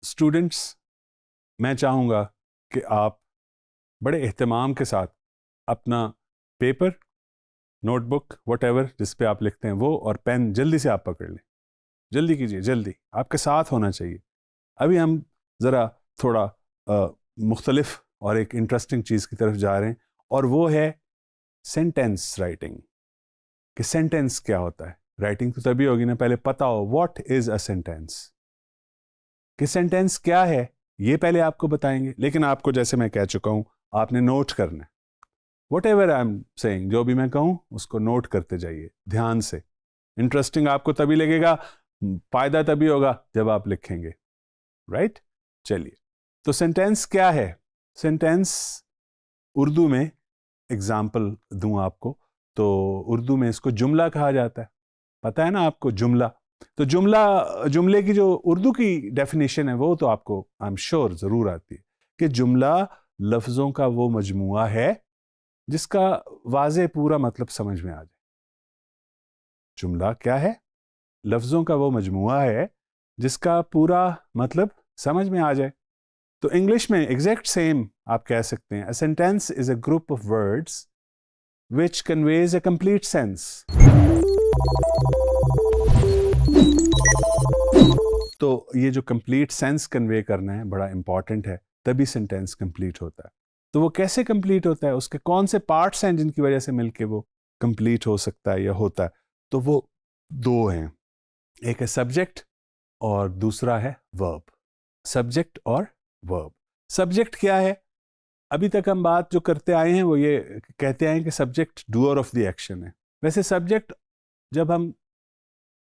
Students, मैं चाहूँगा कि आप बड़े एहतमाम के साथ अपना पेपर, नोटबुक, व्हाटएवर जिस पे आप लिखते हैं वो, और पेन जल्दी से आप पकड़ लें। जल्दी कीजिए, जल्दी आपके साथ होना चाहिए। अभी हम ज़रा थोड़ा मुख्तलिफ और एक इंटरेस्टिंग चीज़ की तरफ जा रहे हैं, और वो है सेंटेंस राइटिंग। कि सेंटेंस क्या होता है। राइटिंग तो तभी होगी ना, पहले पता हो व्हाट इज़ अ सेंटेंस। कि सेंटेंस क्या है ये पहले आपको बताएंगे, लेकिन आपको, जैसे मैं कह चुका हूं, आपने नोट करना है। What ever I am saying, जो भी मैं कहूं उसको नोट करते जाइए ध्यान से। इंटरेस्टिंग आपको तभी लगेगा, फायदा तभी होगा जब आप लिखेंगे। राइट? चलिए, तो सेंटेंस क्या है। सेंटेंस उर्दू में, एग्जाम्पल दूं आपको, तो उर्दू में इसको जुमला कहा जाता है। पता है ना आपको जुमला। तो जुमले की जो उर्दू की डेफिनेशन है वो तो आपको आई एम श्योर जरूर आती है, कि जुमला लफ्जों का वो मजमुआ है जिसका वाज़े पूरा मतलब समझ में आ जाए। जुमला क्या है? लफ्जों का वो मजमुआ है जिसका पूरा मतलब समझ में आ जाए। तो इंग्लिश में एग्जैक्ट सेम आप कह सकते हैं, a sentence is a group of words which conveys a complete sense. तो ये जो कंप्लीट सेंस कन्वे करना है बड़ा इंपॉर्टेंट है, तभी सेंटेंस कंप्लीट होता है। तो वो कैसे कंप्लीट होता है, उसके कौन से पार्ट्स हैं जिनकी वजह से मिलके वो कंप्लीट हो सकता है या होता है। तो वो दो हैं, एक है सब्जेक्ट और दूसरा है वर्ब। सब्जेक्ट और वर्ब। सब्जेक्ट क्या है? अभी तक हम बात जो करते आए हैं वो ये कहते आए हैं कि subject doer of the action है। वैसे सब्जेक्ट, जब हम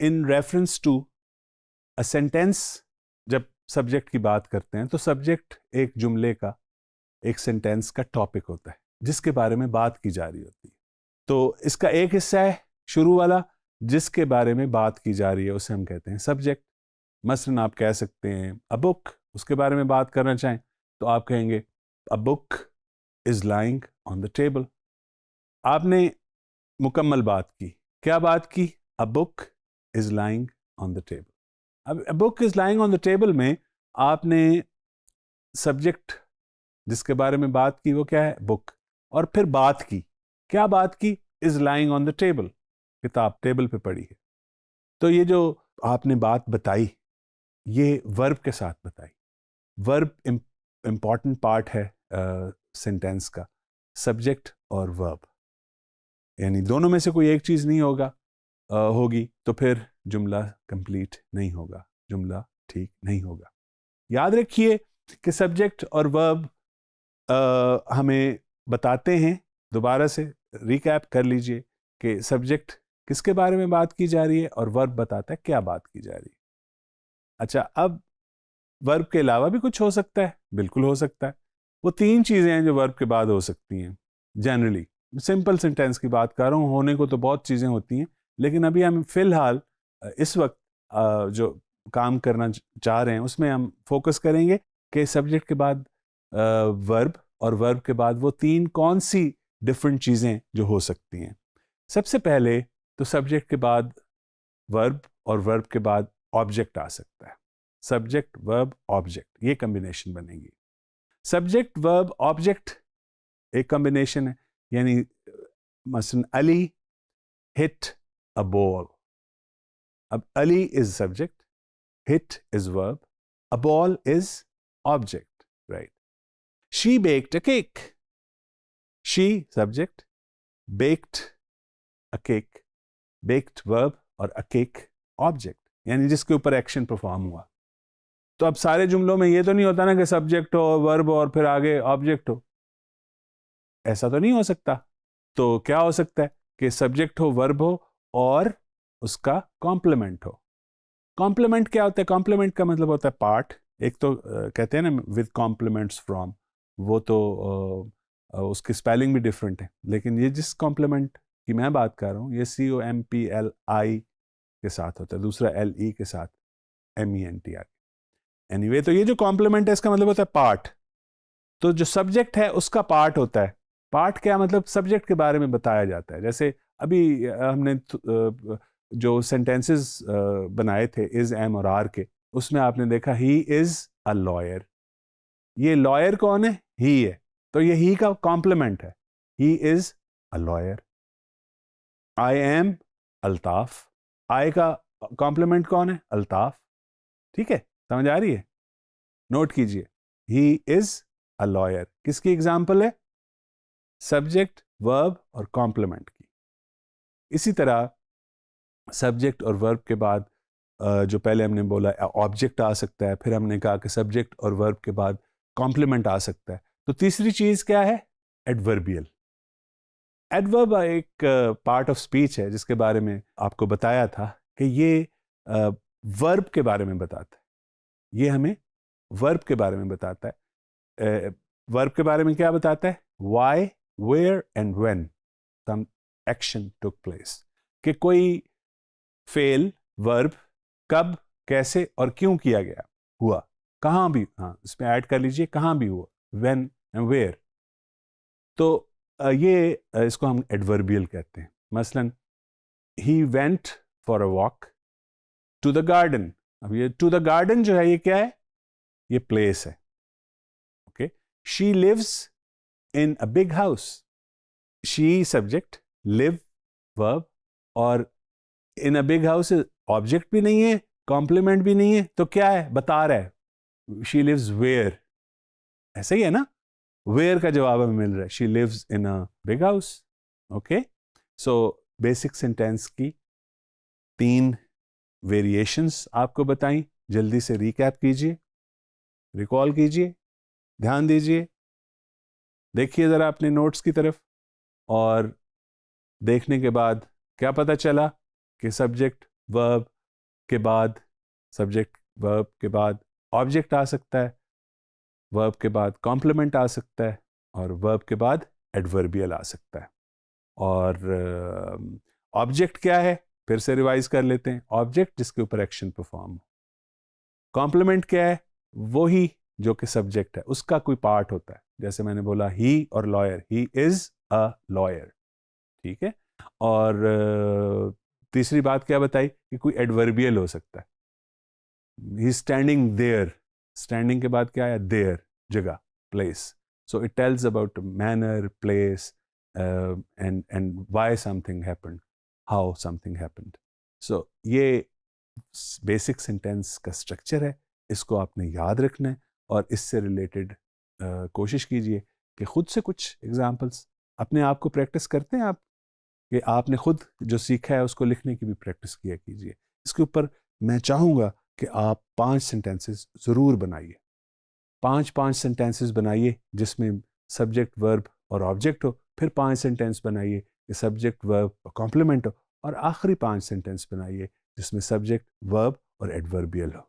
in reference to a sentence, जब सब्जेक्ट की बात करते हैं, तो सब्जेक्ट एक जुमले का, एक सेंटेंस का टॉपिक होता है जिसके बारे में बात की जा रही होती है। तो इसका एक हिस्सा है शुरू वाला, जिसके बारे में बात की जा रही है उसे हम कहते हैं सब्जेक्ट। मसलन आप कह सकते हैं अ बुक, उसके बारे में बात करना चाहें तो आप कहेंगे a book is lying on the table. आपने मुकम्मल बात की। क्या बात की? A book is lying on the table. अब a book is lying on the table में आपने सब्जेक्ट जिसके बारे में बात की वो क्या है? बुक। और फिर बात की, क्या बात की? Is lying on the table, किताब टेबल पे पड़ी है। तो ये जो आपने बात बताई, ये वर्ब के साथ बताई। वर्ब इंपॉर्टेंट पार्ट है सेंटेंस का, सब्जेक्ट और वर्ब, यानी दोनों में से कोई एक चीज नहीं होगी तो फिर जुमला कंप्लीट नहीं होगा, जुमला ठीक नहीं होगा। याद रखिए कि सब्जेक्ट और वर्ब हमें बताते हैं, दोबारा से रिकैप कर लीजिए, कि सब्जेक्ट किसके बारे में बात की जा रही है और वर्ब बताता है क्या बात की जा रही है। अच्छा, अब वर्ब के अलावा भी कुछ हो सकता है? बिल्कुल हो सकता है। वो तीन चीजें हैं जो वर्ब के बाद हो सकती हैं जनरली। सिंपल सेंटेंस की बात कर रहा हूँ, होने को तो बहुत चीजें होती हैं, लेकिन अभी हम फिलहाल इस वक्त जो काम करना चाह रहे हैं उसमें हम फोकस करेंगे कि सब्जेक्ट के बाद वर्ब, और वर्ब के बाद वो तीन कौन सी डिफरेंट चीजें जो हो सकती हैं। सबसे पहले तो सब्जेक्ट के बाद वर्ब और वर्ब के बाद ऑब्जेक्ट आ सकता है। सब्जेक्ट वर्ब ऑब्जेक्ट, ये कॉम्बिनेशन बनेगी। सब्जेक्ट वर्ब ऑब्जेक्ट एक कॉम्बिनेशन है, यानी मसलन अली हिट अ बॉल। अब Ali is subject, hit is verb, a ball is object, right? She baked a cake. She subject, baked a cake, baked verb और अ cake object, यानी जिसके ऊपर एक्शन परफॉर्म हुआ। तो अब सारे जुमलों में ये तो नहीं होता ना कि सब्जेक्ट हो, वर्ब और फिर आगे ऑब्जेक्ट हो, ऐसा तो नहीं हो सकता। तो क्या हो सकता है कि सब्जेक्ट हो, वर्ब हो और उसका कॉम्प्लीमेंट हो। कॉम्प्लीमेंट क्या होता है? कॉम्प्लीमेंट का मतलब होता है पार्ट। एक तो कहते हैं ना विद कॉम्प्लीमेंट्स फ्रॉम, वो तो उसकी स्पेलिंग भी डिफरेंट है, लेकिन ये जिस कॉम्प्लीमेंट की मैं बात कर रहा हूँ ये COMPLI के साथ होता है, दूसरा LE के साथ MENT। एनीवे, तो ये जो कॉम्प्लीमेंट है इसका मतलब होता है पार्ट। तो जो सब्जेक्ट है उसका पार्ट होता है। पार्ट क्या मतलब? सब्जेक्ट के बारे में बताया जाता है। जैसे अभी हमने जो सेंटेंसेस बनाए थे इज, एम और आर के, उसमें आपने देखा ही इज अ लॉयर। ये लॉयर कौन है? ही है, तो ये ही का कॉम्प्लीमेंट है, he is a lawyer. I am Altaf, I का कॉम्प्लीमेंट कौन है? अल्ताफ। ठीक है, समझ आ रही है? नोट कीजिए, ही इज अ लॉयर किसकी एग्जाम्पल है? सब्जेक्ट, वर्ब और कॉम्प्लीमेंट की। इसी तरह सब्जेक्ट और वर्ब के बाद जो पहले हमने बोला ऑब्जेक्ट आ सकता है, फिर हमने कहा कि सब्जेक्ट और वर्ब के बाद कॉम्प्लीमेंट आ सकता है। तो तीसरी चीज क्या है? एडवर्बियल। एडवर्ब एक पार्ट ऑफ स्पीच है जिसके बारे में आपको बताया था कि ये वर्ब के बारे में बताता है, ये हमें वर्ब के बारे में बताता है। वर्ब के बारे में क्या बताता है? Why, where and when some action took place, कि कोई फेल वर्ब कब, कैसे और क्यों किया गया, हुआ, कहां भी, हाँ इसमें ऐड कर लीजिए कहां भी हुआ, व्हेन एंड वेयर। तो ये इसको हम एडवर्बियल कहते हैं। मसलन he went for a walk to the garden. अब ये टू द गार्डन जो है ये क्या है? ये प्लेस है। Okay, she lives in a big house. She subject, live verb, और in a big house object भी नहीं है, कॉम्प्लीमेंट भी नहीं है, तो क्या है? बता रहा है शी लिव्स वेयर। ऐसा ही है ना? वेयर का जवाब हमें मिल रहा है, she lives in a big house. Okay, so basic sentence की 3 वेरिएशंस आपको बताई। जल्दी से रिकैप कीजिए, रिकॉल कीजिए, ध्यान दीजिए, देखिए जरा अपने नोट्स की तरफ, और देखने के बाद क्या पता चला कि सब्जेक्ट वर्ब के बाद, सब्जेक्ट वर्ब के बाद ऑब्जेक्ट आ सकता है, वर्ब के बाद कॉम्प्लीमेंट आ सकता है, और वर्ब के बाद एडवर्बियल आ सकता है। और ऑब्जेक्ट क्या है? फिर से रिवाइज कर लेते हैं। ऑब्जेक्ट जिसके ऊपर एक्शन परफॉर्म हो। कॉम्प्लीमेंट क्या है? वो ही जो कि सब्जेक्ट है उसका कोई पार्ट होता है, जैसे मैंने बोला ही और lawyer, he is a lawyer. ठीक है, और तीसरी बात क्या बताई कि कोई एडवर्बियल हो सकता है, ही स्टैंडिंग देयर। स्टैंडिंग के बाद क्या आया? देयर, जगह, place. So it tells about manner, place, and why something happened, how something happened. So ये बेसिक सेंटेंस का स्ट्रक्चर है, इसको आपने याद रखना है, और इससे रिलेटेड कोशिश कीजिए कि खुद से कुछ एग्जांपल्स अपने आप को प्रैक्टिस करते हैं आप, कि आपने खुद जो सीखा है उसको लिखने की भी प्रैक्टिस किया कीजिए। इसके ऊपर मैं चाहूँगा कि आप 5 सेंटेंसेस ज़रूर बनाइए, 5 सेंटेंसेस बनाइए जिसमें सब्जेक्ट, वर्ब और ऑब्जेक्ट हो, फिर 5 सेंटेंस बनाइए कि सब्जेक्ट, वर्ब और कॉम्प्लीमेंट हो, और आखिरी 5 सेंटेंस बनाइए जिसमें सब्जेक्ट, वर्ब और एडवर्बियल हो।